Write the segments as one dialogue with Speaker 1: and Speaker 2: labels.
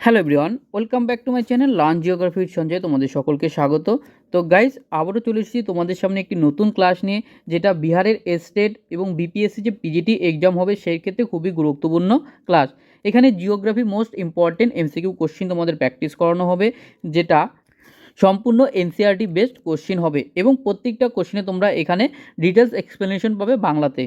Speaker 1: Hello everyone, welcome back to my channel learn geography with Sanjay. তোমাদের সকলকে স্বাগত। তো গাইজ, আবারও চলে এসেছি তোমাদের সামনে একটি নতুন ক্লাস নিয়ে, যেটা বিহারের এস্টেট এবং বিপিএসসি যে পিজিটি এক্সাম হবে সেই ক্ষেত্রে খুবই গুরুত্বপূর্ণ ক্লাস। এখানে geography most important MCQ question তোমাদের প্র্যাকটিস করানো হবে, যেটা সম্পূর্ণ এনসিআরটি বেসড কোশ্চিন হবে এবং প্রত্যেকটা কোশ্চিনে তোমরা এখানে ডিটেলস এক্সপ্লেনেশন পাবে বাংলাতে।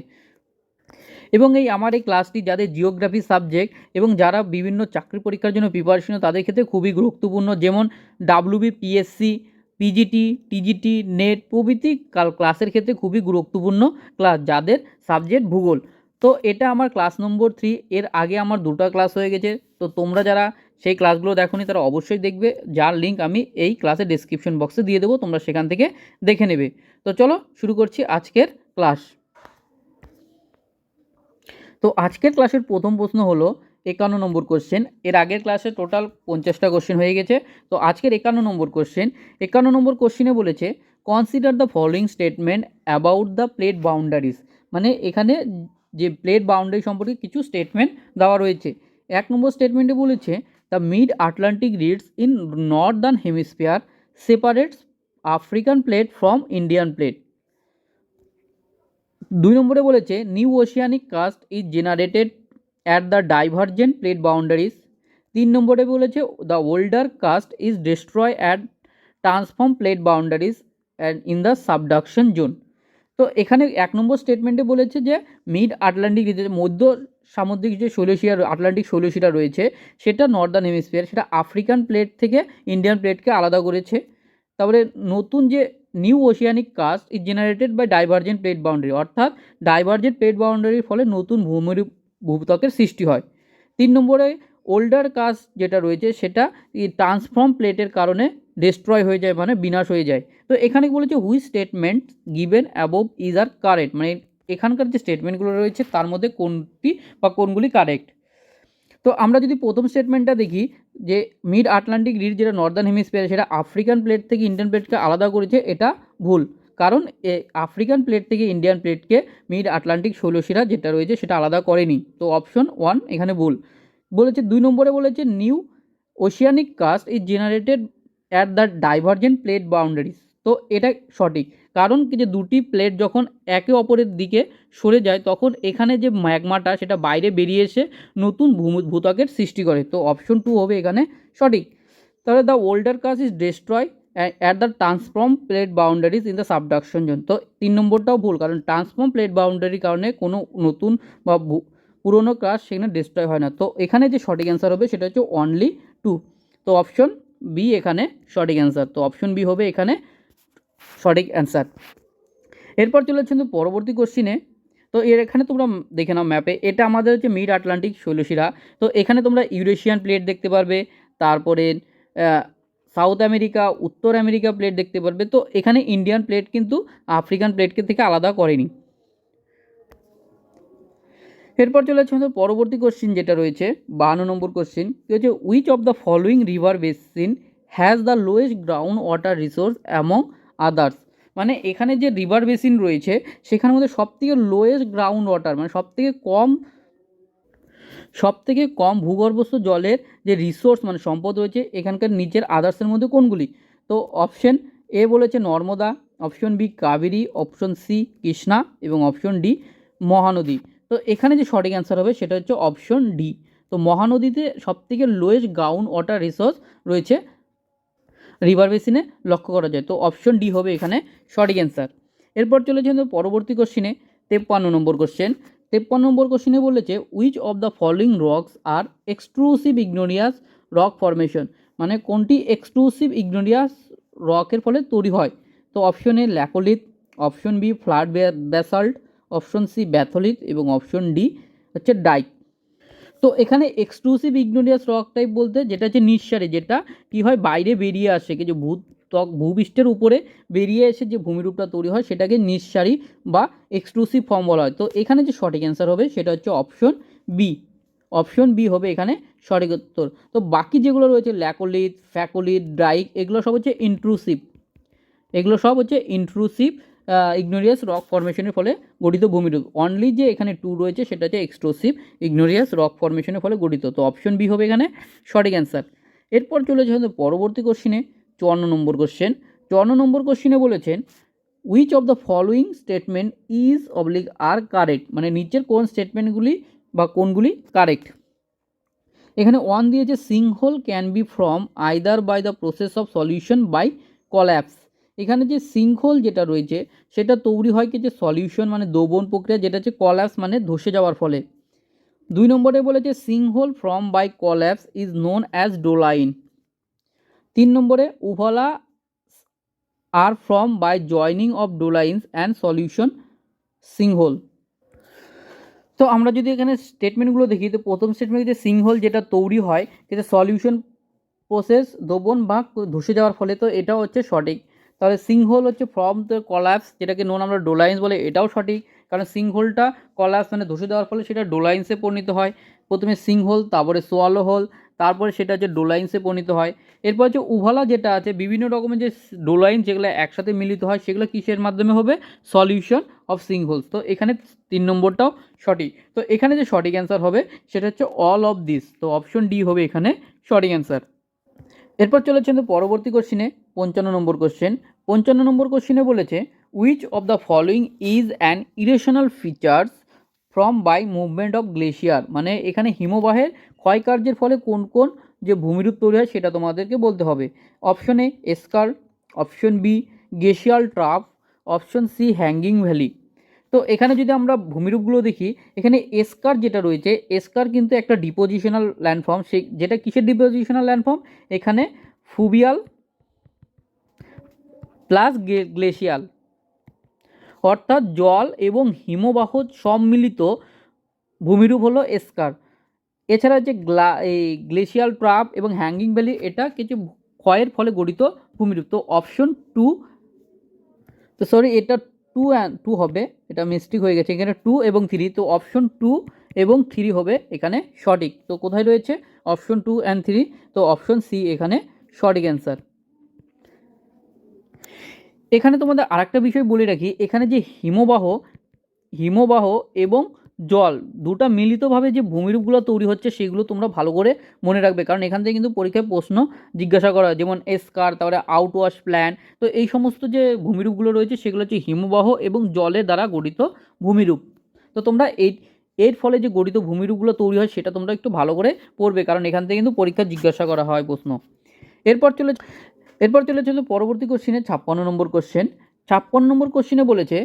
Speaker 1: এবং আমার এই ক্লাসটি যাদের জিওগ্রাফি সাবজেক্ট এবং যারা বিভিন্ন চাকরি পরীক্ষার জন্য প্রিপারেশন তাদের ক্ষেত্রে খুবই গুরুত্বপূর্ণ, যেমন ডাব্লিউবিপিএসসি, পিজিটি, টিজিটি, নেট প্রভৃতি ক্লাসের ক্ষেত্রে খুবই গুরুত্বপূর্ণ ক্লাস যাদের সাবজেক্ট ভূগোল। তো এটা আমার ক্লাস নম্বর 3। এর আগে আমার 2টা ক্লাস হয়ে গেছে। তো তোমরা যারা সেই ক্লাসগুলো দেখোনি তারা অবশ্যই দেখবে, যার লিঙ্ক আমি এই ক্লাসের ডেসক্রিপশন বক্সে দিয়ে দেবো, তোমরা সেখান থেকে দেখে নেবে। তো চলো শুরু করছি আজকের ক্লাস। তো আজকের ক্লাসের প্রথম প্রশ্ন হলো 51 নম্বর কোশ্চেন। এর আগের ক্লাসে টোটাল 50টা কোশ্চেন হয়ে গেছে। তো আজকের 51 নম্বর কোশ্চেন। 51 নম্বর কোশ্চেনে বলেছে consider the following statement about the plate boundaries. মানে এখানে যে প্লেট বাউন্ডারি সম্পর্কে কিছু স্টেটমেন্ট দেওয়া রয়েছে। 1 নম্বর স্টেটমেন্টে বলেছে the mid Atlantic ridge in northern hemisphere separates African plate from Indian plate. 2 নম্বরে বলেছে new oceanic crust is generated at the divergent plate boundaries. 3 নম্বরে বলেছে the older crust is destroy at transform plate boundaries and in the subduction zone. তো এখানে 1 নম্বর স্টেটমেন্টে বলেছে যে মিড আটলান্টিক মধ্য সামুদ্রিক যে শৈলশিরা আটলান্টিক শৈলশিরা রয়েছে সেটা নর্দার্ন হেমিস্ফিয়ার, সেটা আফ্রিকান প্লেট থেকে ইন্ডিয়ান প্লেটকে আলাদা করেছে। তারপরে নতুন যে new oceanic crust is generated by divergent plate boundary, অর্থাৎ ডাইভারজেন্ট প্লেট বাউন্ডারির ফলে নতুন ভূত্বকের সৃষ্টি হয়। 3 নম্বরে ওল্ডার কাস্ট যেটা রয়েছে সেটা ট্রান্সফর্ম প্লেটের কারণে ডিস্ট্রয় হয়ে যায়, মানে বিনাশ হয়ে যায়। তো এখানে বলেছে which statement given above is are correct, মানে এখানকার যে স্টেটমেন্টগুলো রয়েছে তার মধ্যে কোনটি বা কোনগুলি কারেক্ট। তো আমরা যদি প্রথম স্টেটমেন্টটা দেখি যে মিড আটলান্টিক রিড যেটা নর্দার্ন হেমিস্ফিয়ার সেটা আফ্রিকান প্লেট থেকে ইন্ডিয়ান প্লেটকে আলাদা করেছে, এটা ভুল। কারণ আফ্রিকান প্লেট থেকে ইন্ডিয়ান প্লেটকে মিড আটলান্টিক শৈলশিরা যেটা রয়েছে সেটা আলাদা করেনি। তো অপশন 1 এখানে ভুল। বলেছে 2 নম্বরে বলেছে new oceanic crust is generated at the divergent plate boundaries. তো এটা সঠিক, কারণ কি যে দুটি প্লেট যখন একে অপরের দিকে সরে যায় তখন এখানে যে ম্যাগমাটা সেটা বাইরে বেরিয়ে এসে নতুন ভূত্বকের সৃষ্টি করে। তো অপশন 2 হবে এখানে সঠিক। তাহলে the older crust is destroy at the transform plate boundaries in the subduction zone. তো 3 নম্বরটাও ভুল, কারণ ট্রান্সফর্ম প্লেট বাউন্ডারির কারণে কোনো নতুন বা পুরনো কাস্ট সেখানে ডিস্ট্রয় হয় না। তো এখানে যে সঠিক অ্যান্সার হবে সেটা হচ্ছে অনলি 2। তো অপশন বি এখানে সঠিক অ্যান্সার। তো অপশন বি হবে এখানে সঠিক অ্যান্সার। এরপর চলে যাচ্ছে পরবর্তী কোশ্চিনে। তো এখানে তোমরা দেখে নাও ম্যাপে, এটা আমাদের হচ্ছে মিড আটলান্টিক শৈলশিরা। তো এখানে তোমরা ইউরেশিয়ান প্লেট দেখতে পারবে, তারপরে সাউথ আমেরিকা, উত্তর আমেরিকা প্লেট দেখতে পারবে। তো এখানে ইন্ডিয়ান প্লেট কিন্তু আফ্রিকান প্লেটকে থেকে আলাদা করেনি। এরপর চলে যাচ্ছে আমাদের পরবর্তী কোশ্চিন যেটা রয়েছে 52 নম্বর কোশ্চিন, কি হচ্ছে which of the following river basin has the lowest ground water resource among others. মানে এখানে যে রিভার বেসিন রয়েছে সেখানের মধ্যে সবথেকে লোয়েস্ট গ্রাউন্ড ওয়াটার, মানে সবথেকে কম ভূগর্ভস্থ জলের যে রিসোর্স মানে সম্পদ রয়েছে এখানকার নিচের আদার্সের মধ্যে কোনগুলি। তো অপশন এ বলেছে Narmada, option B Kaveri, option C Krishna এবং অপশন ডি মহানদী। তো এখানে যে সঠিক অ্যান্সার হবে সেটা হচ্ছে অপশন ডি। তো মহানদীতে সবথেকে লোয়েস্ট গ্রাউন্ড ওয়াটার রিসোর্স রয়েছে রিভার বেসিনে লক্ষ্য করা যায়। তো অপশন ডি হবে এখানে সঠিক অ্যান্সার। এরপর চলেছে পরবর্তী কোশ্চিনে 53 নম্বর কোশ্চেন। 53 নম্বর কোশ্চেনে বলেছে which of the following rocks are exclusive igneous rock formation, মানে কোনটি এক্সক্লুসিভ ইগনোরিয়াস রকের ফলে তৈরি হয়। তো option A laccolith, option B flat basalt, option C batholith এবং অপশন ডি হচ্ছে ডাইক। তো এখানে এক্সক্লুসিভ ইগনোরিয়াস রক টাইপ বলতে যেটা হচ্ছে নিঃসারী, যেটা কি হয় বাইরে বেরিয়ে আসে, কিছু ভূপৃষ্ঠের উপরে বেরিয়ে এসে যে ভূমিরূপটা তৈরি হয় সেটাকে নিঃসারী বা এক্সক্লুসিভ ফর্ম বলা হয়। তো এখানে যে সঠিক অ্যান্সার হবে সেটা হচ্ছে অপশন বি। অপশন বি হবে এখানে সঠিক উত্তর। তো বাকি যেগুলো রয়েছে ল্যাকোলিথ, ফ্যাকোলিথ, ডাইক, এগুলো সব হচ্ছে ইন্ট্রুসিভ ইগনোরিয়াস রক ফর্মেশনের ফলে গঠিত ভূমিরূপ। অনলি যে এখানে 2 রয়েছে সেটা হচ্ছে এক্সক্লুসিভ ইগনোরিয়াস রক ফর্মেশনের ফলে গঠিত। তো অপশন বি হবে এখানে সঠিক অ্যান্সার। এরপর চলে যাচ্ছে পরবর্তী কোশ্চিনে 54 নম্বর কোশ্চেন। 54 নম্বর কোশ্চিনে বলেছেন which of the following statement is oblique are correct, মানে নিচের কোন স্টেটমেন্টগুলি বা কোনগুলি কারেক্ট। এখানে 1 দিয়েছে sinkhole can be from either by the process of solution by collapse. এখানে যে সিঙ্কহোল যেটা রয়েছে সেটা তৈরি হয় কি যে সলিউশন মানে দ্রবণ প্রক্রিয়া, যেটা হচ্ছে কল্যাপস মানে ধসে যাওয়ার ফলে। 2 নম্বরে বলেছে sinkhole from by collapse is known as doline. 3 নম্বরে uvala are from by joining of dolines and solution sinkhole. তো আমরা যদি এখানে স্টেটমেন্টগুলো দেখি, তো প্রথম স্টেটমেন্ট যে সিঙ্কহোল যেটা তৈরি হয় যেটা সলিউশন প্রসেস দ্রবণ বা ধসে যাওয়ার ফলে, তো এটাও হচ্ছে সঠিক। তাহলে সিঙ্কহোল হচ্ছে ফ্রম দ্য কলাপস, যেটাকে নোন আমরা ডোলাইন্স বলে, এটাও সঠিক। কারণ সিঙ্কহোলটা কলাপস মানে ধসে যাওয়ার ফলে সেটা ডোলাইন্সে পরিণত হয়। প্রথমে সিঙ্কহোল, তারপরে সোয়ালো হোল, তারপরে সেটা হচ্ছে ডোলাইন্সে পরিণত হয়। এরপর হচ্ছে উভালা যেটা আছে, বিভিন্ন রকমের যে ডোলাইন্স যেগুলো একসাথে মিলিত হয় সেগুলো কিসের মাধ্যমে হবে, সলিউশন অফ সিঙ্কহোলস। তো এখানে 3 নম্বরটাও সঠিক। তো এখানে যে সঠিক অ্যান্সার হবে সেটা হচ্ছে অল অফ দিস। তো অপশন ডি হবে এখানে সঠিক অ্যান্সার। এরপর চলেছেন তো পরবর্তী কোশ্চিনে 55 নম্বর কোশ্চেন। 55 নম্বর কোশ্চিনে বলেছে which of the following is an erosional features from by movement of glacier, মানে এখানে হিমবাহের ক্ষয়কার্যের ফলে কোন কোন যে ভূমিরূপ তৈরি হয় সেটা তোমাদেরকে বলতে হবে। Option A esker, option B glacial trough, option C hanging valley. তো এখানে যদি আমরা ভূমিরূপগুলো দেখি, এখানে এসকার যেটা রয়েছে, এসকার কিন্তু একটা ডিপোজিশনাল ল্যান্ডফর্ম, সে যেটা কিসের ডিপোজিশনাল ল্যান্ডফর্ম, এখানে ফ্লুভিয়াল প্লাস গ্লেশিয়াল, অর্থাৎ জল এবং হিমবাহ সম্মিলিত ভূমিরূপ হলো এসকার। এছাড়া যে এই গ্লেশিয়াল ট্রাপ এবং হ্যাঙ্গিং ভ্যালি, এটা কিছু ক্ষয়ের ফলে গঠিত ভূমিরূপ। তো অপশন 2, তো সরি এটা 2 হবে, এটা মিস্টেক হয়ে গেছে, এখানে 2 এবং 3। তো অপশন 2 এবং 3 হবে এখানে সঠিক। তো কোথায় রয়েছে অপশন 2 অ্যান্ড 3, তো অপশন সি এখানে সঠিক অ্যান্সার। এখানে তোমাদের আরেকটা বিষয় বলে রাখি, এখানে যে হিমবাহ এবং জল দুটা মিলিতভাবে যে ভূমিরূপগুলো তৈরি হচ্ছে সেগুলো তোমরা ভালো করে মনে রাখবে, কারণ এখান থেকে কিন্তু পরীক্ষায় প্রশ্ন জিজ্ঞাসা করা হয়, যেমন এসকার, তারপরে আউটওয়াশ প্ল্যান। তো এই সমস্ত যে ভূমিরূপগুলো রয়েছে সেগুলো হচ্ছে হিমবাহ এবং জলের দ্বারা গঠিত ভূমিরূপ। তো তোমরা এর ফলে যে গঠিত ভূমিরূপগুলো তৈরি হয় সেটা তোমরা একটু ভালো করে পড়বে, কারণ এখান থেকে কিন্তু পরীক্ষা জিজ্ঞাসা করা হয় প্রশ্ন। এরপর চলে পরবর্তী কোশ্চিনে 56 নম্বর কোশ্চেন। 56 নম্বর কোশ্চিনে বলেছে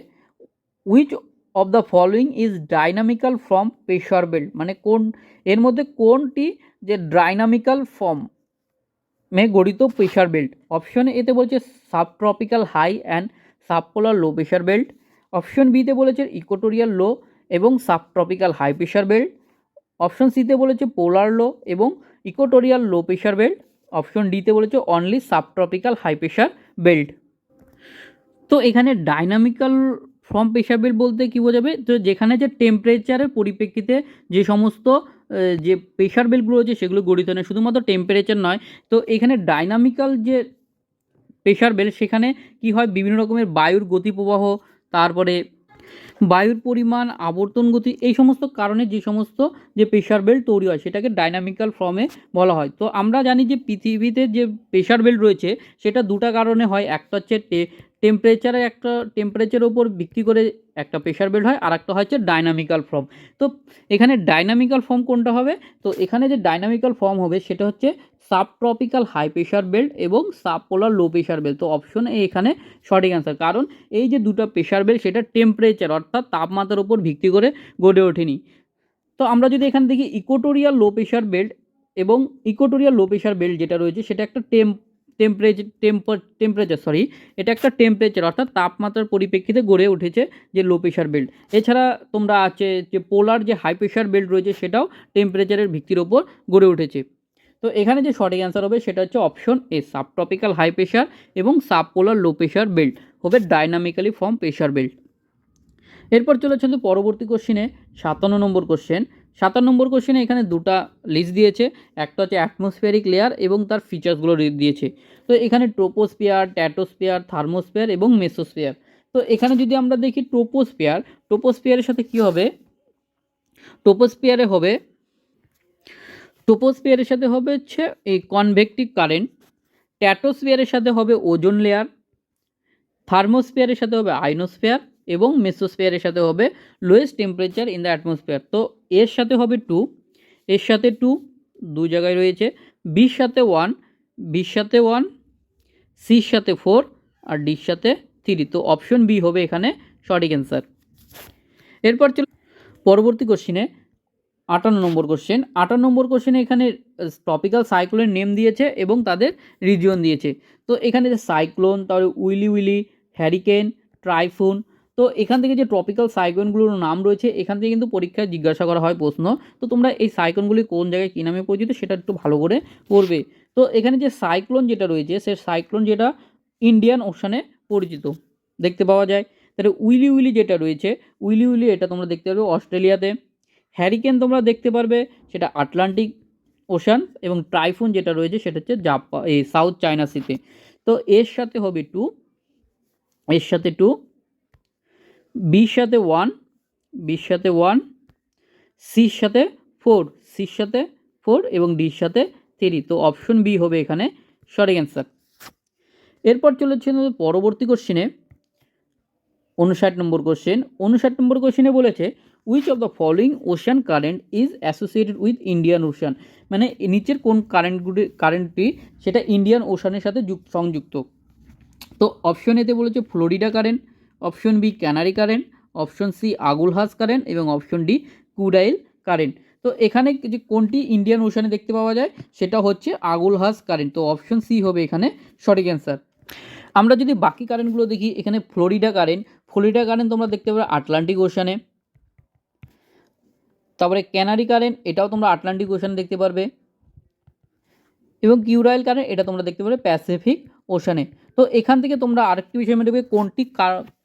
Speaker 1: which of the following is dynamical from pressure belt, মানে কোন এর মধ্যে কোনটি যে ডাইনামিক্যাল ফর্ম গঠিত প্রেশার বেল্ট। অপশন এতে বলছে subtropical high and subpolar low pressure belt. Option বিতে বলেছে ইকুয়াটোরিয়াল লো এবং subtropical high pressure belt. Option সিতে বলেছে পোলার লো এবং equatorial low pressure belt. Option ডিতে বলেছে only subtropical high pressure belt. তো এখানে ডাইনামিক্যাল ফ্রম প্রেশার বেল্ট বলতে কী বোঝাবে, তো যেখানে যে টেম্পারেচারের পরিপ্রেক্ষিতে যে সমস্ত যে প্রেশার বেল্টগুলো রয়েছে সেগুলো গঠিত নয়, শুধুমাত্র টেম্পারেচার নয়। তো এখানে ডাইনামিক্যাল যে প্রেশার বেল্ট, সেখানে কি হয়, বিভিন্ন রকমের বায়ুর গতিপ্রবাহ, তারপরে বায়ুর পরিমাণ, আবর্তন গতি, এই সমস্ত কারণে যে সমস্ত যে প্রেশার বেল্ট তৈরি হয় সেটাকে ডাইনামিক্যাল ফর্মে বলা হয়। তো আমরা জানি যে পৃথিবীতে যে প্রেশার বেল্ট রয়েছে সেটা দুটা কারণে হয়, একটা হচ্ছে টেম্পারেচারের উপর ভিত্তি করে একটা প্রেশার বেল্ট হয়, আর একটা হচ্ছে ডাইনামিক্যাল ফর্ম। তো এখানে ডাইনামিক্যাল ফর্ম কোনটা হবে, তো এখানে যে ডাইনামিক্যাল ফর্ম হবে সেটা হচ্ছে সাবট্রপিক্যাল হাই প্রেশার বেল্ট এবং সাবপোলার লো প্রেশার বেল্ট। তো অপশন এ এখানে সঠিক অ্যান্সার, কারণ এই যে দুটো প্রেশার বেল্ট সেটা টেম্পারেচার অর্থাৎ তাপমাত্রার উপর ভিত্তি করে গড়ে ওঠেনি। তো আমরা যদি এখানে দেখি ইকুয়াটোরিয়াল লো প্রেশার বেল্ট এবং ইকুয়াটোরিয়াল লো প্রেশার বেল্ট যেটা রয়েছে সেটা একটা এটা একটা টেম্পারেচার অর্থাৎ তাপমাত্রার পরিপ্রেক্ষিতে গড়ে উঠেছে যে লো প্রেশার বেল্ট। এছাড়া তোমরা আছে যে পোলার যে হাই প্রেশার বেল্ট রয়েছে সেটাও টেম্পারেচারের ভিত্তির ওপর গড়ে উঠেছে। তো এখানে যে সঠিক অ্যান্সার হবে সেটা হচ্ছে option A subtropical high pressure এবং সাবপোলার লো প্রেশার বেল্ট হবে ডাইনামিক্যালি ফর্ম প্রেশার বেল্ট। এরপর চলেছেন তো পরবর্তী কোশ্চিনে 57 নম্বর কোশ্চেন। 57 নম্বর কোশ্চেনে এখানে দুটা লিস্ট দিয়েছে, একটা হচ্ছে অ্যাটমসফিয়ারিক লেয়ার এবং তার ফিচার্সগুলো দিয়েছে। তো এখানে ট্রোপোস্ফিয়ার, ট্র্যাটোস্ফিয়ার, থার্মোস্ফিয়ার এবং মেসোস্ফিয়ার। তো এখানে যদি আমরা দেখি ট্রোপোস্ফিয়ার, ট্রোপোস্ফিয়ারের সাথে কি হবে, ট্রোপোস্ফিয়ারের সাথে হবে হচ্ছে এই কনভেকটিভ কারেন্ট, স্ট্র্যাটোস্ফিয়ারের সাথে হবে ওজোন লেয়ার, থার্মোস্ফিয়ারের সাথে হবে আয়নোস্ফিয়ার এবং মেসোস্ফিয়ারের সাথে হবে lowest temperature in the atmosphere. তো এর সাথে হবে 2, এর সাথে 2 দু জায়গায় রয়েছে, বির সাথে 1, বির সাথে 1, সির সাথে 4 আর ডির সাথে 3। তো অপশন বি হবে এখানে সঠিক অ্যান্সার। এরপর চলে পরবর্তী কোশ্চিনে 58 নম্বর কোশ্চেন। 58 নম্বর কোশ্চেনে এখানে ট্রপিক্যাল সাইক্লোনের নেম দিয়েছে এবং তাদের রিজিয়ন দিয়েছে। তো এখানে যে সাইক্লোন, তারপরে উইলি উইলি, হ্যারিকেন, টাইফুন, তো এখান থেকে যে ট্রপিক্যাল সাইক্লোনগুলোর নাম রয়েছে এখান থেকে কিন্তু পরীক্ষায় জিজ্ঞাসা করা হয় প্রশ্ন। তো তোমরা এই সাইক্লোনগুলি কোন জায়গায় কী নামে পরিচিত সেটা একটু ভালো করে পড়বে। তো এখানে যে সাইক্লোন যেটা রয়েছে সে সাইক্লোন যেটা ইন্ডিয়ান ওশানে পরিচিত দেখতে পাওয়া যায়। তাহলে উইলি উইলি যেটা রয়েছে, উইলি উইলি এটা তোমরা দেখতে পাবে অস্ট্রেলিয়াতে, হ্যারিকেন তোমরা দেখতে পারবে সেটা আটলান্টিক ওশান, এবং টাইফুন যেটা রয়েছে সেটা হচ্ছে এই সাউথ চায়না সিতে। তো এর সাথে হবে 2, এর সাথে 2, বির সাথে 1, বির সাথে 1, সির সাথে 4, সির সাথে 4 এবং ডির সাথে 3। তো অপশন বি হবে এখানে সঠিক অ্যান্সার। এরপর চলেছে পরবর্তী কোশ্চেনে 59 নম্বর কোশ্চেন। 59 নম্বর কোশ্চেনে বলেছে which of the following ocean current is associated with Indian ocean, মানে নিচের কোন কারেন্টটি সেটা ইন্ডিয়ান ওশানের সাথে সংযুক্ত। তো অপশন এতে বলেছে Florida current, option B Canary current, option C Agulhas current এবং অপশন ডি কুরাইল কারেন্ট। তো এখানে যে কোনটি ইন্ডিয়ান ওশানে দেখতে পাওয়া যায় সেটা হচ্ছে আগুলহাস কারেন্ট। তো অপশন সি হবে এখানে সঠিক অ্যান্সার। আমরা যদি বাকি কারেন্টগুলো দেখি, এখানে ফ্লোরিডা কারেন্ট তোমরা দেখতে পাবে আটলান্টিক ওশানে, তারপরে ক্যানারি কারেন্ট এটাও তোমরা আটলান্টিক ওশানে দেখতে পারবে, এবং কিউরাইল কারেন্ট এটা তোমরা দেখতে পাবে প্যাসিফিক ওশানে। তো এখান থেকে তোমরা আরেকটি বিষয় মনে রাখবে কোনটি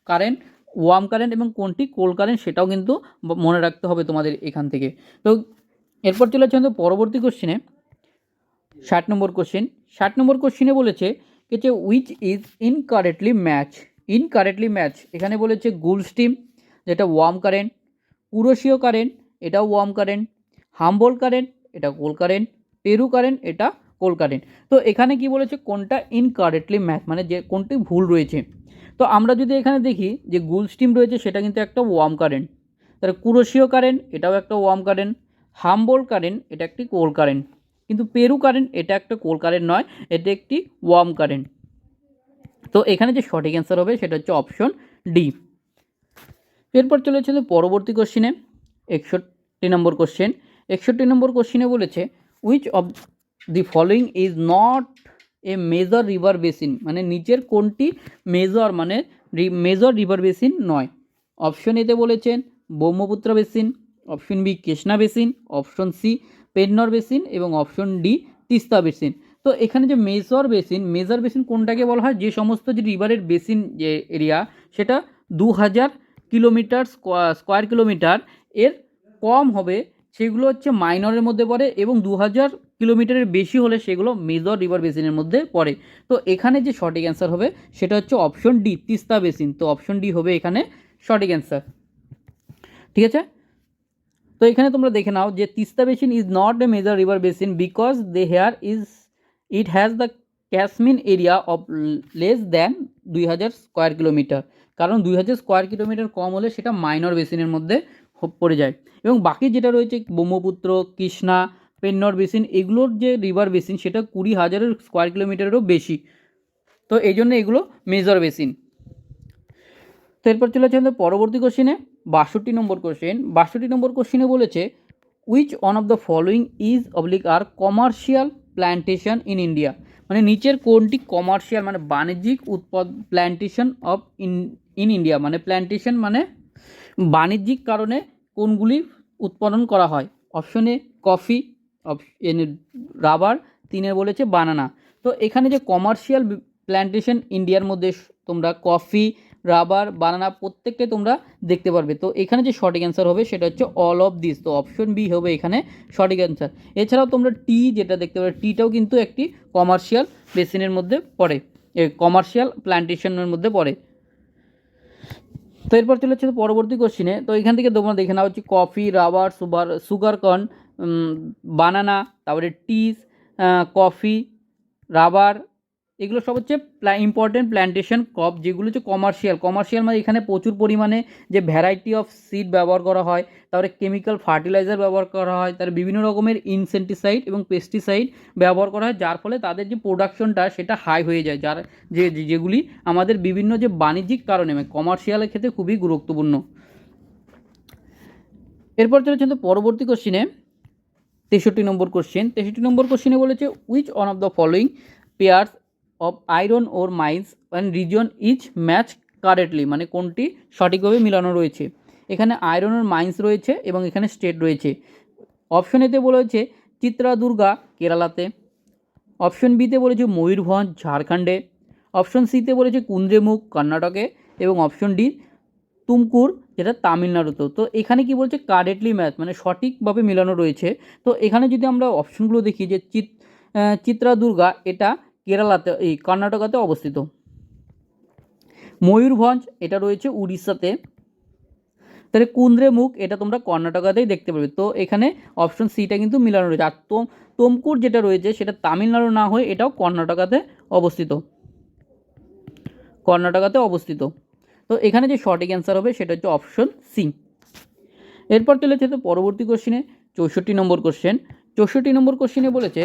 Speaker 1: কারেন্ট ওয়ার্ম কারেন্ট এবং কোনটি কোল্ড কারেন্ট সেটাও কিন্তু মনে রাখতে হবে তোমাদের এখান থেকে। তো এরপর চলে যাচ্ছে আমাদের পরবর্তী কোশ্চেনে 60 নম্বর কোশ্চেন। 60 নম্বর কোশ্চেনে বলেছে যে উইচ ইজ ইনকারেক্টলি ম্যাচ। এখানে বলেছে গুলস্টিম যেটা ওয়ার্ম কারেন্ট, কুরোশিও কারেন্ট এটাও ওয়ার্ম কারেন্ট, হাম্বোল্ট কারেন্ট এটা কোল্ড কারেন্ট, পেরু কারেন্ট এটা কোল্ড কারেন্ট। তো এখানে কি বলেছে কোনটা ইনকারেক্টলি ম্যাচ, মানে যে কোনটি ভুল রয়েছে। তো আমরা যদি এখানে দেখি যে গুলস্টিম রয়েছে সেটা কিন্তু একটা ওয়ার্ম কারেন্ট, তাহলে কুরোশিও কারেন্ট এটাও একটা ওয়ার্ম কারেন্ট, হাম্বোল্ট কারেন্ট এটা একটি কোল্ড কারেন্ট, কিন্তু পেরু কারেন্ট এটা একটা কোল্ড কারেন্ট নয়, এটা একটি ওয়ার্ম কারেন্ট। তো এখানে যে সঠিক অ্যান্সার হবে সেটা হচ্ছে অপশন ডি। এরপর চলেছে পরবর্তী কোশ্চেনে 61 নম্বর কোশ্চেন। 61 নম্বর কোশ্চেনে বলেছে which of the following is not a major river basin, মানে নিচের কোনটি মেজর রিভার বেসিন নয়। অপশন এতে বলেছেন Brahmaputra basin, option B Krishna basin, option C Pennar basin এবং অপশন ডি তিস্তা বেসিন। তো এখানে যে মেজর বেসিন কোনটাকে বলা হয়, যে সমস্ত যে রিভারের বেসিন যে এরিয়া সেটা 2000 কিলোমিটার স্কোয়ার কিলোমিটার এর কম হবে সেগুলো হচ্ছে মাইনরের মধ্যে পড়ে, এবং 2000 কিলোমিটারের বেশি হলে সেগুলো মেজর রিভার বেসিনের মধ্যে পড়ে। তো এখানে যে সঠিক অ্যান্সার হবে সেটা হচ্ছে অপশন ডি তিস্তা বেসিন। তো অপশন ডি হবে এখানে সঠিক অ্যান্সার। ঠিক আছে, তো এখানে তোমরা দেখে নাও যে Teesta basin is not a major river basin because it has the catchment area of less than 2000 square kilometre, কারণ 2000 স্কোয়ার কিলোমিটার কম হলে সেটা মাইনর বেসিনের মধ্যে পড়ে যায়, এবং বাকি যেটা রয়েছে ব্রহ্মপুত্র, কৃষ্ণা, পেন্নর বেসিন এগুলোর যে রিভার বেসিন সেটা 20,000 স্কোয়ার কিলোমিটারেরও বেশি, তো এই জন্য এগুলো মেজর বেসিন। তো এরপর চলে যাচ্ছে আমাদের পরবর্তী কোশ্চেনে 62 নম্বর কোশ্চেন। 62 নম্বর কোশ্চেনে বলেছে which one of the following is are commercial plantation in India, মানে নিচের কোনটি কমার্শিয়াল মানে বাণিজ্যিক প্ল্যান্টেশন অফ ইন ইন্ডিয়া, মানে প্ল্যান্টেশন মানে বাণিজ্যিক কারণে কোনগুলি উৎপাদন করা হয়। অপশন এ কফি, রাবার, 3 বলেছে বানানা। তো এখানে যে কমার্শিয়াল প্ল্যান্টেশন ইন্ডিয়ার মধ্যে তোমরা কফি, রাবার, বানানা প্রত্যেকটাই তোমরা দেখতে পারবে। তো এখানে যে সঠিক অ্যান্সার হবে সেটা হচ্ছে অল অফ দিস। তো অপশন বি হবে এখানে সঠিক অ্যান্সার। এছাড়াও তোমরা টি যেটা দেখতে পাবে, টিটাও কিন্তু একটি কমার্শিয়াল বেসিনের মধ্যে পড়ে, কমার্শিয়াল প্ল্যান্টেশনের মধ্যে পড়ে। তো এরপর চলে হচ্ছে পরবর্তী কোশ্চিনে। তো এখান থেকে তোমরা দেখে নাও হচ্ছে কফি, রাবার, সুগার কর্ন, বানানা, তারপরে টিস, কফি, রাবার, এগুলো সব হচ্ছে ইম্পর্টেন্ট প্ল্যান্টেশন ক্রপ, যেগুলো হচ্ছে কমার্শিয়াল মানে এখানে প্রচুর পরিমাণে যে ভ্যারাইটি অফ সিড ব্যবহার করা হয়, তারপরে কেমিক্যাল ফার্টিলাইজার ব্যবহার করা হয়, তার বিভিন্ন রকমের ইনসেন্টিসাইড এবং পেস্টিসাইড ব্যবহার করা হয়, যার ফলে তাদের যে প্রোডাকশনটা সেটা হাই হয়ে যায়, যার যেগুলি আমাদের বিভিন্ন যে বাণিজ্যিক কারণে কমার্শিয়ালের ক্ষেত্রে খুবই গুরুত্বপূর্ণ। এরপর চলেছে পরবর্তী কোশ্চিনে 63 নম্বর কোশ্চেন। 63 নম্বর কোশ্চেনে বলেছে which one of the following pairs of iron ore mines and region each match correctly, মানে কোনটি সঠিকভাবে মিলানো রয়েছে। এখানে আয়রন ওর মাইন্স রয়েছে এবং এখানে স্টেট রয়েছে। অপশন এতে বলেছে চিত্রাদুর্গা কেরালাতে, অপশন বিতে বলেছে ময়ূরভঞ্জ ঝাড়খণ্ডে, অপশন সিতে বলেছে কুন্দ্রেমুখ কর্ণাটকে এবং অপশন ডি তুমকুর যেটা তামিলনাড়ুতে। তো এখানে কি বলছে কারেক্টলি ম্যাচ, মানে সঠিকভাবে মেলানো রয়েছে। তো এখানে যদি আমরা অপশনগুলো দেখি যে চিত্রাদুর্গা এটা কেরালাতে, এই কর্ণাটকাতে অবস্থিত, ময়ূরভঞ্জ এটা রয়েছে উড়িষ্যাতে, তাহলে কুন্দ্রেমুখ এটা তোমরা কর্ণাটকাতেই দেখতে পাবে। তো এখানে অপশন সিটা কিন্তু মিলানো রয়েছে। আর তুমকুর যেটা রয়েছে সেটা তামিলনাড়ু না হয়ে এটাও কর্ণাটকাতে অবস্থিত। তো এখানে যে সঠিক অ্যান্সার হবে সেটা হচ্ছে অপশন সি। এরপর চলেছে তো পরবর্তী কোশ্চেনে 64 নম্বর কোশ্চেন। 64 নম্বর কোশ্চেনে বলেছে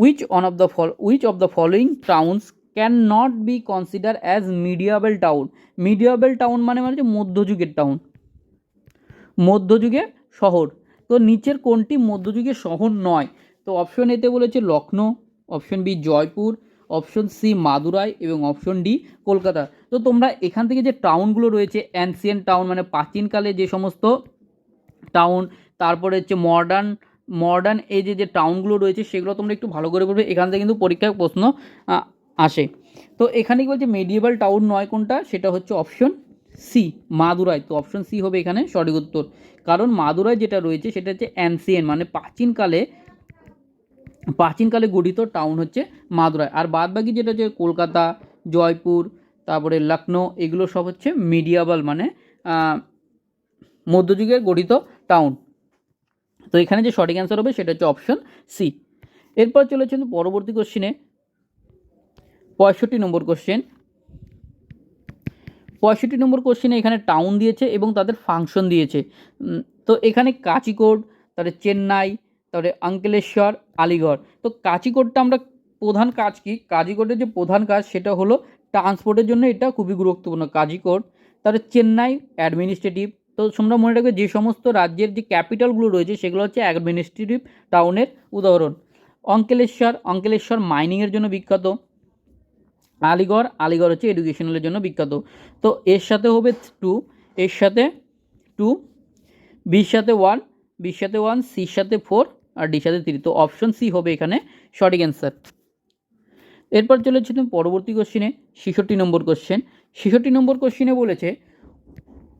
Speaker 1: which of the following towns can not be consider as medieval town. Medieval town মানে হচ্ছে মধ্যযুগের টাউন, মধ্যযুগের শহর। তো নিচের কোনটি মধ্যযুগের শহর নয়? তো অপশন এতে বলেছে Lucknow, option B Jaipur, option C Madurai এবং অপশন ডি কলকাতা। তো তোমরা এখান থেকে যে টাউনগুলো রয়েছে অ্যানসিয়েন্ট টাউন মানে প্রাচীনকালে যে সমস্ত টাউন, তারপরে হচ্ছে মডার্ন এই যে টাউনগুলো রয়েছে সেগুলো তোমরা একটু ভালো করে পড়বে, এখান থেকে কিন্তু পরীক্ষায় প্রশ্ন আসে। তো এখানে কি বলছে মেডিয়েভাল টাউন নয় কোনটা, সেটা হচ্ছে অপশন সি মাদুরাই। তো অপশন সি হবে এখানে সঠিক উত্তর, কারণ মাদুরাই যেটা রয়েছে সেটা হচ্ছে অ্যানসিয়েন্ট মানে প্রাচীনকালে গঠিত টাউন হচ্ছে মাদুরাই। আর বাদবাকি যেটা হচ্ছে কলকাতা, জয়পুর, তারপরে লখনৌ, এগুলো সব হচ্ছে মিডিয়াবল মানে মধ্যযুগের গঠিত টাউন। তো এখানে যে সঠিক অ্যান্সার হবে সেটা হচ্ছে অপশন সি। এরপর চলেছে পরবর্তী কোশ্চেনে 65 নম্বর কোশ্চেন। 65 নম্বর কোশ্চেনে এখানে টাউন দিয়েছে এবং তাদের ফাংশন দিয়েছে। তো এখানে কাচিকোড, তারপরে চেন্নাই, তারপরে অঙ্কলেশ্বর, আলিগড়। তো কাচিকোডটা আমরা প্রধান কাজ কি, কাজিকোডের যে প্রধান কাজ সেটা হলো ট্রান্সপোর্টের জন্য এটা খুবই গুরুত্বপূর্ণ কাজিকোড। তারপরে চেন্নাই অ্যাডমিনিস্ট্রেটিভ। তো তোমরা মনে রাখবে যে সমস্ত রাজ্যের যে ক্যাপিটালগুলো রয়েছে সেগুলো হচ্ছে অ্যাডমিনিস্ট্রেটিভ টাউনের উদাহরণ। অঙ্কলেশ্বর মাইনিংয়ের জন্য বিখ্যাত। আলিগড় হচ্ছে এডুকেশনালের জন্য বিখ্যাত। তো এর সাথে হবে 2, এর সাথে 2, বির সাথে 1, বির সাথে 1, সির সাথে 4 আর ডির সাথে 3। তো অপশন সি হবে এখানে সঠিক অ্যান্সার। এরপর চলেছে পরবর্তী কোশ্চেনে 66 নম্বর কোশ্চেন। 66 নম্বর কোশ্চেনে বলেছে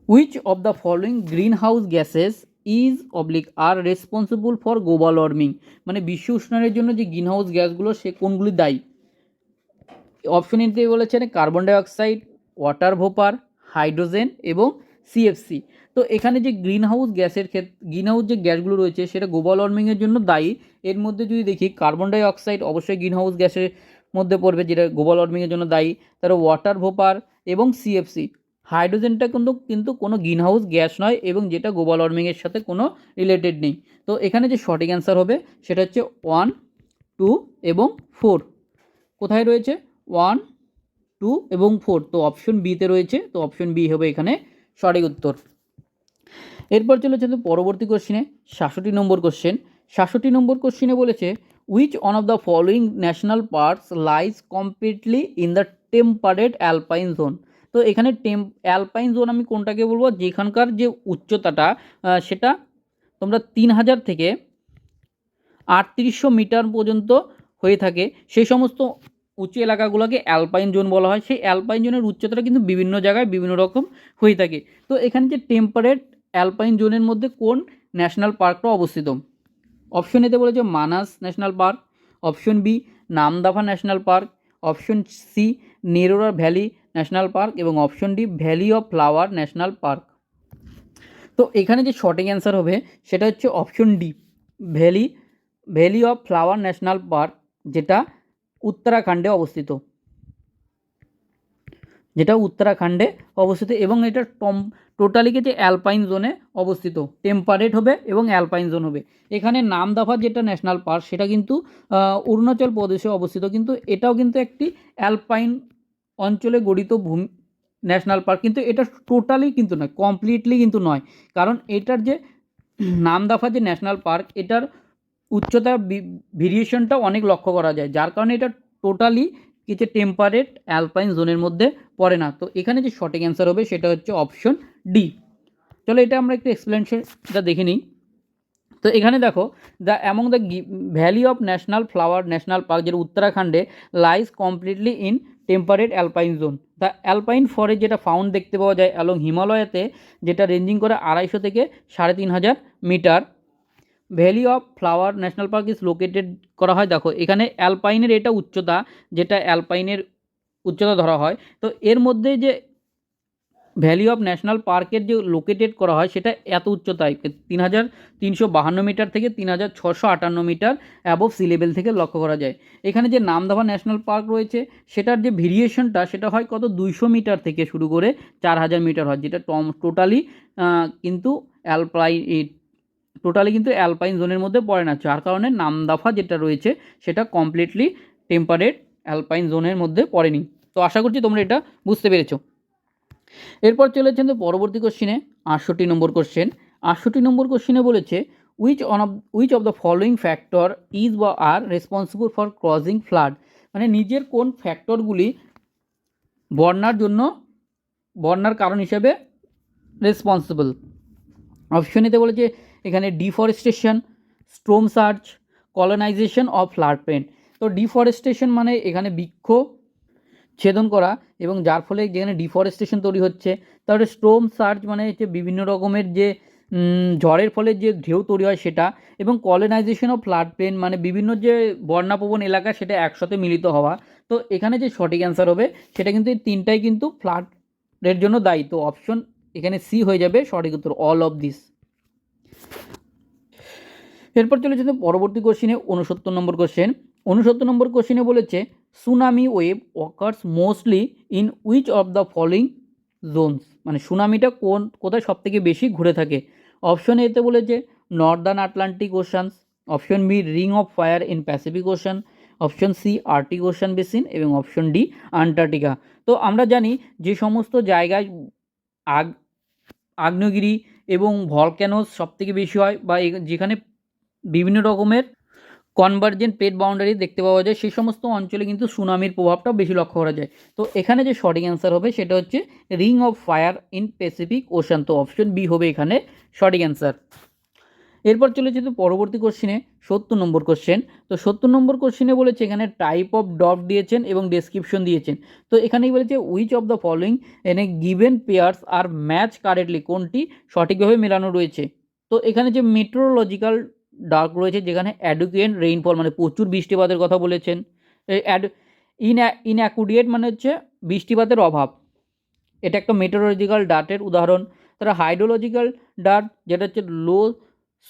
Speaker 1: which of the following green house gases R responsible for global warming, মানে বিশ্ব উষ্ণায়নের জন্য যে গ্রিন হাউস গ্যাসগুলো সে কোনগুলি দায়ী। অপশন এতে বলেছে কার্বন ডাইঅক্সাইড, ওয়াটার ভোপার, হাইড্রোজেন এবং সিএফসি। তো এখানে যে গ্রিন হাউস যে গ্যাসগুলো রয়েছে সেটা গ্লোবাল ওয়ার্মিংয়ের জন্য দায়ী। এর মধ্যে যদি দেখি কার্বন ডাইঅক্সাইড অবশ্যই গ্রিন হাউস গ্যাসের মধ্যে পড়বে যেটা গ্লোবাল ওয়ার্মিংয়ের জন্য দায়ী। তারপর ওয়াটার ভোপার এবং সিএফসি। হাইড্রোজেনটা কিন্তু কোনো গ্রিন হাউস গ্যাস নয় এবং যেটা গ্লোবাল ওয়ার্মিংয়ের সাথে কোনো রিলেটেড নেই। তো এখানে যে সঠিক অ্যান্সার হবে সেটা হচ্ছে 1, 2 এবং 4। কোথায় রয়েছে 1, 2 এবং 4? তো অপশন বিতে রয়েছে। তো অপশন বি হবে এখানে সঠিক উত্তর। এরপর চলেছে পরবর্তী কোশ্চেনে 67 নম্বর কোশ্চেন। 67 নম্বর কোশ্চেনে বলেছে which one of the following national parks lies completely in the temperate alpine zone. তো এখানে অ্যালপাইন জোন আমি কোনটাকে বলবো, যেখানকার যে উচ্চতাটা সেটা তোমরা 3000 থেকে 3800 মিটার পর্যন্ত হয়ে থাকে, সেই সমস্ত উঁচু এলাকাগুলোকে অ্যালপাইন জোন বলা হয়। সেই অ্যালপাইন জোনের উচ্চতাটা কিন্তু বিভিন্ন জায়গায় বিভিন্ন রকম হয়ে থাকে। তো এখানে যে টেম্পারেট অ্যালপাইন জোনের মধ্যে কোন ন্যাশনাল পার্কটা অবস্থিত? অপশন এতে বলেছে Manas national park, option B Namdapha national park, option C Neora valley national park এবং option D valley of flower national park. তো এখানে যে সঠিক অ্যান্সার হবে সেটা হচ্ছে option D valley of flower national park, যেটা উত্তরাখণ্ডে অবস্থিত, এবং এটা টোটালি যে অ্যালপাইন জোনে অবস্থিত, টেম্পারেট হবে এবং অ্যালপাইন জোন হবে। এখানে নামদাফা যেটা ন্যাশনাল পার্ক সেটা কিন্তু অরুণাচল প্রদেশে অবস্থিত, কিন্তু এটাও কিন্তু একটি অ্যালপাইন অঞ্চলে গঠিত ন্যাশনাল পার্ক, কিন্তু এটা টোটালি কিন্তু নয়, কমপ্লিটলি কিন্তু নয়, কারণ এটার যে নামদাফা যে ন্যাশনাল পার্ক এটার উচ্চতা ভেরিয়েশনটা অনেক লক্ষ্য করা যায়, যার কারণে এটা টোটালি কিছু টেম্পারেট অ্যালপাইন জোনের মধ্যে পড়ে না। তো এখানে যে সঠিক অ্যান্সার হবে সেটা হচ্ছে অপশন ডি। চলো এটা আমরা একটু এক্সপ্লেনেশনটা দেখে নিই। তো এখানে দেখো among the valley of national flower national park, যেটা উত্তরাখণ্ডে lies completely in temperate alpine zone. The alpine forest যেটা ফাউন্ড দেখতে পাওয়া যায় অ্যালং হিমালয়াতে, যেটা রেঞ্জিং করে 250 থেকে 3500 metre. Valley of flower national park is located করা হয়, দেখো এখানে অ্যালপাইনের এটা উচ্চতা, যেটা অ্যালপাইনের উচ্চতা ধরা হয়। তো এর মধ্যে যে ভ্যালি অফ ন্যাশনাল পার্কের যে লোকেটেড করা হয় সেটা এত উচ্চতায় 3352 মিটার থেকে 3658 মিটার অ্যাবভ সি লেভেল থেকে লক্ষ্য করা যায়। এখানে যে নামদাফা ন্যাশনাল পার্ক রয়েছে সেটার যে ভেরিয়েশনটা সেটা হয় কত 200 মিটার থেকে শুরু করে 4000 মিটার হয়, যেটা টোটালি কিন্তু অ্যালপাইন জোনের মধ্যে পড়ে না, যার কারণে নামদাফা যেটা রয়েছে সেটা কমপ্লিটলি টেম্পারেট অ্যালপাইন জোনের মধ্যে পড়েনি। তো আশা করছি তোমরা এটা বুঝতে পেরেছো। এরপর চলেছেন তো পরবর্তী কোশ্চিনে 68 নম্বর কোশ্চেন। 68 নম্বর কোশ্চেনে বলেছে which of the following factor is বা are responsible for causing flood, মানে নিজের কোন ফ্যাক্টরগুলি বন্যার কারণ হিসেবে রেসপন্সিবল। অপশন এতে বলেছে এখানে deforestation, storm surge, colonisation of flood plain. তো ডিফরেস্টেশন মানে এখানে বৃক্ষ ছেদন করা, এবং যার ফলে যেখানে ডিফরেস্টেশন তৈরি হচ্ছে। তারপরে স্ট্রম সার্চ মানে হচ্ছে বিভিন্ন রকমের যে ঝড়ের ফলে যে ঢেউ তৈরি হয় সেটা, এবং কলোনাইজেশন অফ ফ্লাড প্লেন মানে বিভিন্ন যে বন্যাপ্রবণ এলাকা সেটা একসাথে মিলিত হওয়া। তো এখানে যে সঠিক অ্যান্সার হবে সেটা কিন্তু এই তিনটাই কিন্তু ফ্লাডের জন্য দায়ী। তো অপশন এখানে সি হয়ে যাবে সঠিক উত্তর, অল অফ দিস। এরপর চলে যেতে পরবর্তী কোশ্চেনে 69 নম্বর কোশ্চেন। 69 নম্বর কোশ্চেনে বলেছে tsunami wave occurs mostly in which of the following Jones, মানে সুনামিটা কোথায় সব থেকে বেশি ঘুরে থাকে। অপশন এতে বলেছে northern Atlantic oceans, option B ring of fire in Pacific Ocean, option C Arctic Ocean basin এবং অপশন ডি আন্টার্কটিকা। তো আমরা জানি যে সমস্ত জায়গায় আগ্নেয়গিরি এবং ভলক্যানোস সব থেকে বেশি হয়, বা যেখানে বিভিন্ন রকমের কনভার্জেন্ট প্লেট বাউন্ডারি দেখতে পাওয়া যায়, সেই সমস্ত অঞ্চলে কিন্তু সুনামির প্রভাবটা বেশি লক্ষ্য করা যায়। তো এখানে যে সঠিক অ্যান্সার হবে সেটা হচ্ছে ring of fire in Pacific ocean. তো অপশন বি হবে এখানে সঠিক অ্যান্সার। এরপর চলে যেতে পরবর্তী কোশ্চেনে 70 নম্বর কোশ্চেন। তো 70 নম্বর কোশ্চেনে বলেছে এখানে টাইপ অফ ডট দিয়েছেন এবং ডেসক্রিপশন দিয়েছেন। তো এখানেই বলেছে উইচ অফ দ্য ফলোয়িং এনে গিভেন পেয়ার্স আর ম্যাচ কারেক্টলি, কোনটি সঠিকভাবে মেলানো রয়েছে। তো এখানে যে মেট্রোলজিক্যাল ডার্ক রয়েছে, যেখানে অ্যাডুকুয়েন্ট রেইনফল মানে প্রচুর বৃষ্টিপাতের কথা বলেছেন। ইনঅ্যাকুডিয়েট মানে হচ্ছে বৃষ্টিপাতের অভাব, এটা একটা মেট্রোলজিক্যাল ডার্টের উদাহরণ। তারা হাইড্রোলজিক্যাল ডার্ট যেটা হচ্ছে লো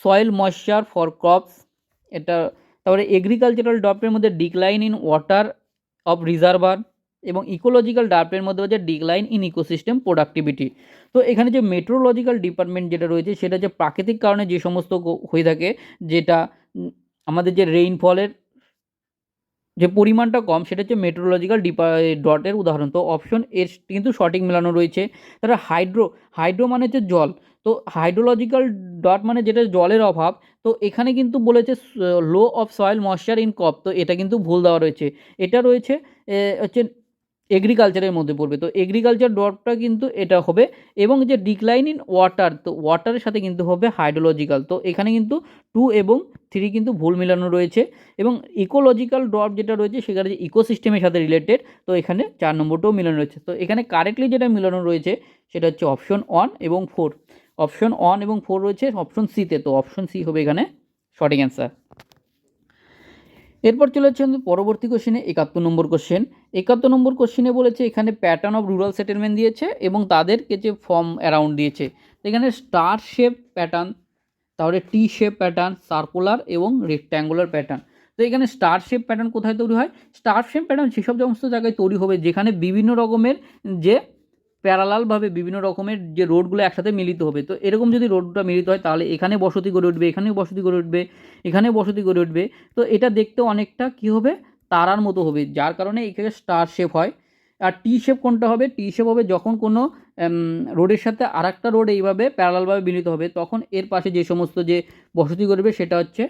Speaker 1: সয়েল ময়েশ্চার ফর ক্রপস, এটা। তারপরে এগ্রিকালচারাল ড্রপের মধ্যে decline in water of reservoir, এবং ইকোলজিক্যাল ডার্পের মধ্যে হচ্ছে ডিক্লাইন ইন ইকোসিস্টেম প্রোডাক্টিভিটি। তো এখানে যে মেট্রোলজিক্যাল ডিপার্টমেন্ট যেটা রয়েছে সেটা যে প্রাকৃতিক কারণে যে সমস্ত হয়ে থাকে, যেটা আমাদের যে রেইনফলের যে পরিমাণটা কম, সেটা হচ্ছে মেট্রোলজিক্যাল ডটের উদাহরণ। তো অপশন এর কিন্তু সঠিক মেলানো রয়েছে। তারা হাইড্রো মানে হচ্ছে জল, তো হাইড্রোলজিক্যাল ডট মানে যেটা জলের অভাব। তো এখানে কিন্তু বলেছে low of soil moisture in crop, তো এটা কিন্তু ভুল দেওয়া রয়েছে। এটা রয়েছে হচ্ছে এগ্রিকালচারের মধ্যে পড়বে। তো এগ্রিকালচার ডটটা কিন্তু এটা হবে, এবং যে ডিক্লাইন ইন ওয়াটার, তো ওয়াটারের সাথে কিন্তু হবে হাইড্রোলজিক্যাল। তো এখানে কিন্তু 2 এবং 3 কিন্তু ভুল মিলানো রয়েছে। এবং ইকোলজিক্যাল ডট যেটা রয়েছে সেখানে যে ইকোসিস্টেমের সাথে রিলেটেড, তো এখানে 4 নম্বরটাও মিলানো রয়েছে। তো এখানে কারেক্টলি যেটা মিলানো রয়েছে সেটা হচ্ছে অপশন 1 এবং 4। অপশন 1 এবং 4 রয়েছে অপশন সিতে, তো অপশন সি হবে এখানে সঠিক অ্যান্সার। এরপর চলে যাচ্ছে আমাদের পরবর্তী কোশ্চেনে 71 নম্বর কোশ্চেন। 71 নম্বর কোশ্চেনে বলেছে এখানে প্যাটার্ন অফ রুরাল সেটেলমেন্ট দিয়েছে এবং তাদেরকে যে ফর্ম অ্যারাউন্ড দিয়েছে। এখানে স্টার শেপ প্যাটার্ন, তাহলে টি শেপ প্যাটার্ন, সার্কুলার এবং রেক্ট্যাঙ্গুলার প্যাটার্ন। তো এখানে স্টার শেপ প্যাটার্ন কোথায় তৈরি হয়? স্টার শেপ প্যাটার্ন সেসব সমস্ত জায়গায় তৈরি হবে যেখানে বিভিন্ন রকমের যে প্যারালালভাবে বিভিন্ন রকমের যে রোডগুলো একসাথে মিলিত হবে। তো এরকম যদি রোডটা মিলিত হয় তাহলে এখানে বসতি গড়ে উঠবে, এখানেও বসতি গড়ে উঠবে, এখানেও বসতি গড়ে উঠবে। তো এটা দেখতে অনেকটা কী হবে, তারার মতো হবে, যার কারণে এখানে স্টার শেপ হয়। আর টি শেপ কোনটা হবে? টি শেপ হবে যখন কোনো রোডের সাথে আর একটা রোড এইভাবে প্যারালালভাবে মিলিত হবে, তখন এর পাশে যে সমস্ত যে বসতি গড়বে সেটা হচ্ছে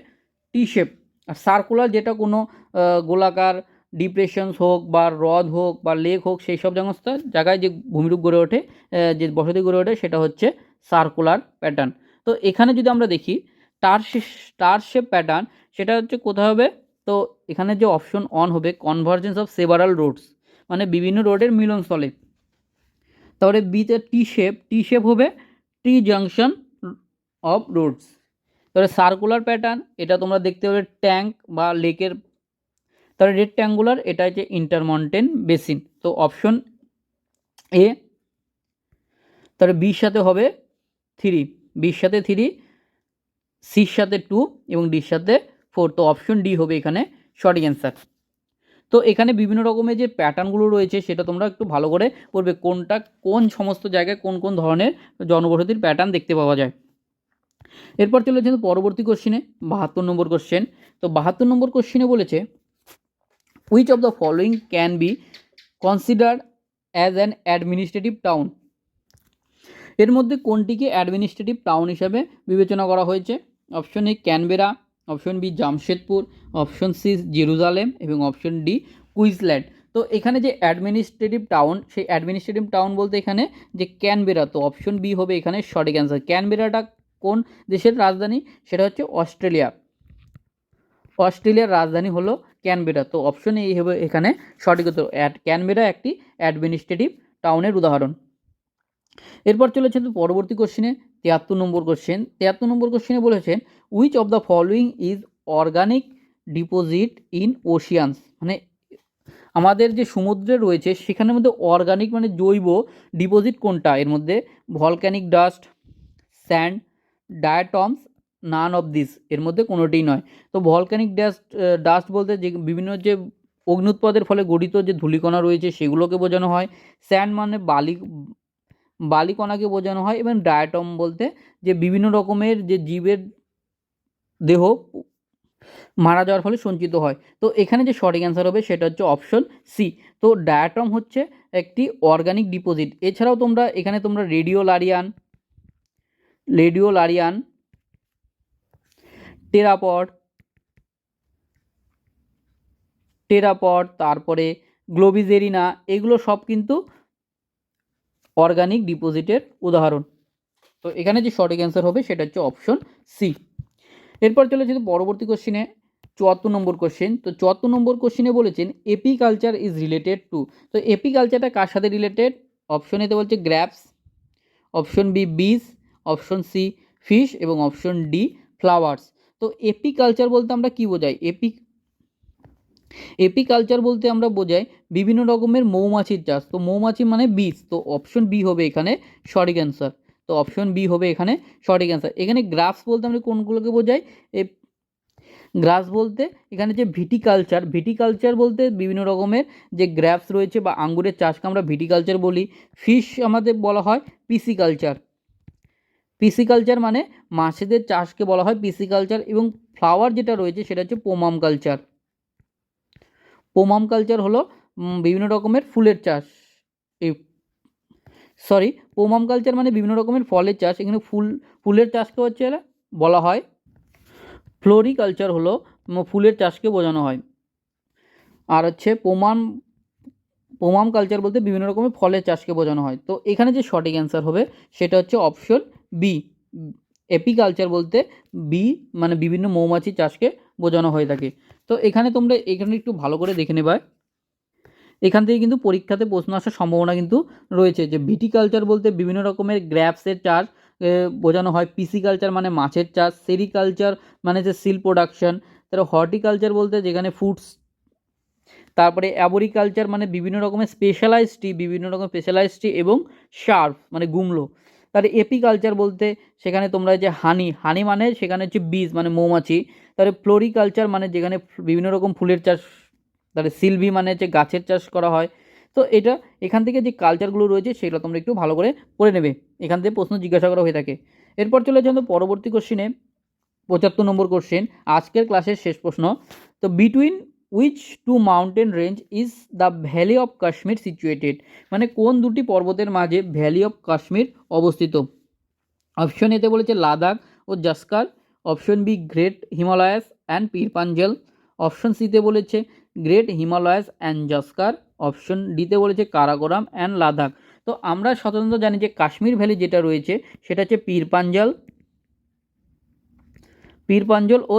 Speaker 1: টি শেপ। আর সার্কুলার যেটা কোনো গোলাকার ডিপ্রেশনস হোক বা হ্রদ হোক বা লেক হোক, সেই সব সমস্ত জায়গায় যে ভূমিরূপ গড়ে ওঠে, যে বসতি গড়ে ওঠে, সেটা হচ্ছে সার্কুলার প্যাটার্ন। তো এখানে যদি আমরা দেখি স্টার শেপ প্যাটার্ন, সেটা হচ্ছে কোথায় হবে? তো এখানে যে অপশন অন হবে, কনভার্জেন্স অফ সেভারাল রোডস, মানে বিভিন্ন রোডের মিলনস্থলে। তাহলে বিতে টি শেপ হবে টি জাংশন অফ রোডস। তাহলে সার্কুলার প্যাটার্ন, এটা তোমরা দেখতে পাবে ট্যাঙ্ক বা লেকের। তাহলে রেক্ট্যাঙ্গুলার, এটা হচ্ছে ইন্টারমন্টেন বেসিন। তো অপশন এ। তাহলে বির সাথে হবে 3, বির সাথে 3, সির সাথে 2 এবং ডির সাথে 4। তো অপশন ডি হবে এখানে সঠিক অ্যান্সার। তো এখানে বিভিন্ন রকমের যে প্যাটার্নগুলো রয়েছে সেটা তোমরা একটু ভালো করে পড়বে, কোনটা কোন সমস্ত জায়গায় কোন কোন ধরনের জনবসতির প্যাটার্ন দেখতে পাওয়া যায়। এরপর চলে যাচ্ছে পরবর্তী কোশ্চেনে 72 নম্বর কোশ্চেন। তো 72 নম্বর কোশ্চেনে বলেছে which of the following can be considered as an administrative town. এর মধ্যে কোনটিকে অ্যাডমিনিস্ট্রেটিভ টাউন হিসাবে বিবেচনা করা হয়েছে? Option A Canberra, option B Jamshedpur, option C Jerusalem এবং অপশন ডি কুইন্সল্যান্ড। তো এখানে যে অ্যাডমিনিস্ট্রেটিভ টাউন, সেই অ্যাডমিনিস্ট্রেটিভ টাউন বলতে এখানে যে ক্যানবেরা, তো অপশন বি হবে এখানে সঠিক অ্যান্সার। ক্যানবেরাটা কোন দেশের রাজধানী? সেটা হচ্ছে অস্ট্রেলিয়া। অস্ট্রেলিয়ার রাজধানী হলো ক্যানবেরা। তো অপশন এই হবে এখানে সঠিক উত্তর। ক্যানবেরা একটি অ্যাডমিনিস্ট্রেটিভ টাউনের উদাহরণ। এরপর চলেছে তো পরবর্তী কোশ্চেনে 73 নম্বর কোশ্চেন। 73 নম্বর কোশ্চেনে বলেছেন which of the following is organic deposit in oceans. মানে আমাদের যে সমুদ্রে রয়েছে সেখানের মধ্যে অর্গানিক মানে জৈব ডিপোজিট কোনটা? এর মধ্যে volcanic dust, sand, diatoms, none of this, এর মধ্যে কোনোটিই নয়। তো ভলক্যানিক ডাস্ট বলতে যে বিভিন্ন যে অগ্নুৎপাতের ফলে গঠিত যে ধূলিকণা রয়েছে সেগুলোকে বোঝানো হয়। স্যান্ড মানে বালিকণাকে বোঝানো হয়, এবং ডায়াটম বলতে যে বিভিন্ন রকমের যে জীবের দেহ মারা যাওয়ার ফলে সঞ্চিত হয়। তো এখানে যে সঠিক অ্যান্সার হবে সেটা হচ্ছে অপশন সি। তো ডায়াটম হচ্ছে একটি অর্গানিক ডিপোজিট। এছাড়াও তোমরা এখানে তোমরা রেডিওলারিয়ান, টেরাপড, তারপরে গ্লোবিজেরিনা, এগুলো সব কিন্তু অর্গানিক ডিপোজিটের উদাহরণ। তো এখানে যে সঠিক অ্যান্সার হবে সেটা হচ্ছে অপশন সি। এরপর চলে যেতে পরবর্তী কোশ্চেনে 74 নম্বর কোশ্চেন। তো 74 নম্বর কোশ্চেনে বলেছেন apiculture is related to. তো এপি কালচারটা কার সাথে রিলেটেড? অপশন এতে বলছে grapes, option B bees, option C fish এবং অপশন ডি ফ্লাওয়ার্স। তো এপি কালচার বলতে আমরা কি বোঝাই? এপিকালচার বলতে আমরা বোঝাই বিভিন্ন রকমের মৌমাছির চাষ। তো মৌমাছি মানে বীজ। তো অপশন বি হবে এখানে সঠিক অ্যান্সার। তো অপশন বি হবে এখানে সঠিক অ্যান্সার। এখানে গ্রাফস বলতে আমরা কোনগুলোকে বোঝাই? গ্রাস বলতে এখানে যে ভিটিকালচার বলতে বিভিন্ন রকমের যে গ্র্যাপস রয়েছে বা আঙ্গুরের চাষকে আমরা ভিটিকালচার বলি। ফিশ আমাদের বলা হয় পিসিকালচার মানে মাছেদের চাষকে বলা হয় পিসিকালচার। এবং ফ্লাওয়ার যেটা রয়েছে সেটা হচ্ছে পোমাম কালচার হলো বিভিন্ন রকমের ফুলের চাষ। এই পোমাম কালচার মানে বিভিন্ন রকমের ফলের চাষ। এখানে ফুলের চাষকে হচ্ছে বলা হয় ফ্লোরিকালচার, হলো ফুলের চাষকে বোঝানো হয়। আর হচ্ছে পোমাম কালচার বলতে বিভিন্ন রকমের ফলের চাষকে বোঝানো হয়। তো এখানে যে সঠিক অ্যান্সার হবে সেটা হচ্ছে অপশন বি। এপিকালচার বলতে মানে বিভিন্ন মৌমাছি চাষকে বোঝানো হয়ে থাকে। তো এখানে তোমরা এখানে একটু ভালো করে দেখে নেবে, এখান থেকে কিন্তু পরীক্ষাতে প্রশ্ন আসার সম্ভাবনা কিন্তু রয়েছে। যে ভিটিকালচার বলতে বিভিন্ন রকমের গ্র্যাপসের চাষ বোঝানো হয়। পিসিকালচার মানে মাছের চাষ। সেরিকালচার মানে যে সিল্ক প্রোডাকশন। তাহলে হর্টিকালচার বলতে যেখানে ফুডস, তারপরে অ্যাবরিকালচার মানে বিভিন্ন রকমের স্পেশালাইজড টি, বিভিন্ন রকম স্পেশালাইজড টি এবং শার্প মানে গুমলো। তাহলে এপিকালচার বলতে সেখানে তোমরা যে হানি মানে সেখানে হচ্ছে বীজ মানে মৌমাছি। তাহলে ফ্লোরিকালচার মানে যেখানে বিভিন্ন রকম ফুলের চাষ। তাহলে সিলভি মানে হচ্ছে গাছের চাষ করা হয়। তো এটা এখান থেকে যে কালচারগুলো রয়েছে সেগুলো তোমরা একটু ভালো করে পড়ে নেবে, এখান থেকে প্রশ্ন জিজ্ঞাসা করা হয়ে থাকে। এরপর চলে যাবো পরবর্তী কোশ্চেনে, 75 নম্বর কোশ্চেন, আজকের ক্লাসের শেষ প্রশ্ন। তো between which two mountain range is the valley of Kashmir situated, মানে কোন দুটি পর্বতের মাঝে ভ্যালি অফ কাশ্মীর অবস্থিত? অপশন এতে বলেছে লাদাখ ও Zanskar, option B great Himalayas and Pir Panjal, option সিতে বলেছে great Himalayas and Zanskar, option ডিতে বলেছে কারাকোরাম অ্যান্ড লাদাখ। তো আমরা সাধারণত জানি যে কাশ্মীর ভ্যালি যেটা রয়েছে সেটা হচ্ছে পীর পাঞ্জল ও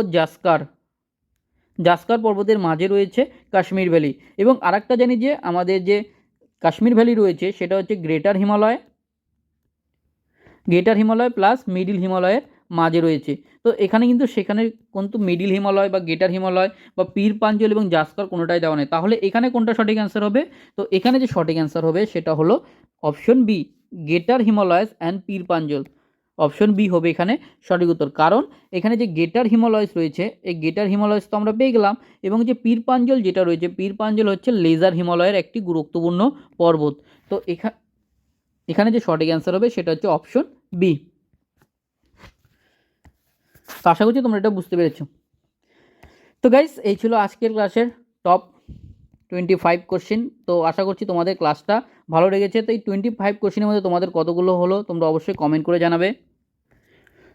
Speaker 1: জাস্কার পর্বতের মাঝে রয়েছে কাশ্মীর ভ্যালি। এবং আরেকটা জানি যে আমাদের যে কাশ্মীর ভ্যালি রয়েছে সেটা হচ্ছে গ্রেটার হিমালয় প্লাস মিডিল হিমালয়ের মাঝে রয়েছে। তো এখানে কিন্তু সেখানে কিন্তু মিডিল হিমালয় বা গ্রেটার হিমালয় বা পীর পাঞ্জল এবং জাস্কার কোনোটাই দেওয়া নেই। তাহলে এখানে কোনটা সঠিক অ্যান্সার হবে? তো এখানে যে সঠিক অ্যান্সার হবে সেটা হলো option B, greater Himalayas and Pir Panjal. Option B হবে এখানে সঠিক উত্তর। কারণ এখানে যে গ্রেটার হিমালয়স রয়েছে, এই গ্রেটার হিমালয়স তো আমরা পেয়ে গেলাম, এবং যে পীর পাঞ্জল যেটা রয়েছে, পীর পাঞ্জল হচ্ছে লেজার হিমালয়ের একটি গুরুত্বপূর্ণ পর্বত। তো এখানে যে সঠিক অ্যান্সার হবে সেটা হচ্ছে অপশন বি। তো আশা করছি তোমরা এটা বুঝতে পেরেছো। তো গাইস এই ছিল আজকের ক্লাসের টপ 25 কোশ্চেন। তো আশা করছি তোমাদের ক্লাসটা ভালো লেগেছে। তো এই 25 কোশ্চেনের মধ্যে তোমাদের কতগুলো হলো তোমরা অবশ্যই কমেন্ট করে জানাবে।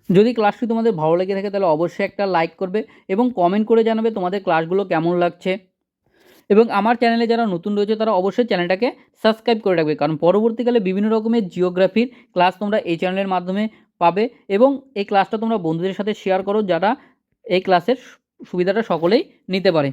Speaker 1: যদি ক্লাসটি তোমাদের ভালো লেগে থাকে তাহলে অবশ্যই একটা লাইক করবে এবং কমেন্ট করে জানাবে তোমাদের ক্লাসগুলো কেমন লাগছে। এবং আমার চ্যানেলে যারা নতুন রয়েছে তারা অবশ্যই চ্যানেলটাকে সাবস্ক্রাইব করে রাখবে, কারণ পরবর্তীকালে বিভিন্ন রকমের জিওগ্রাফির ক্লাস তোমরা এই চ্যানেলের মাধ্যমে পাবে। এবং এই ক্লাসটা তোমরা বন্ধুদের সাথে শেয়ার করো যারা এই ক্লাসের সুবিধাটা সকলেই নিতে পারে।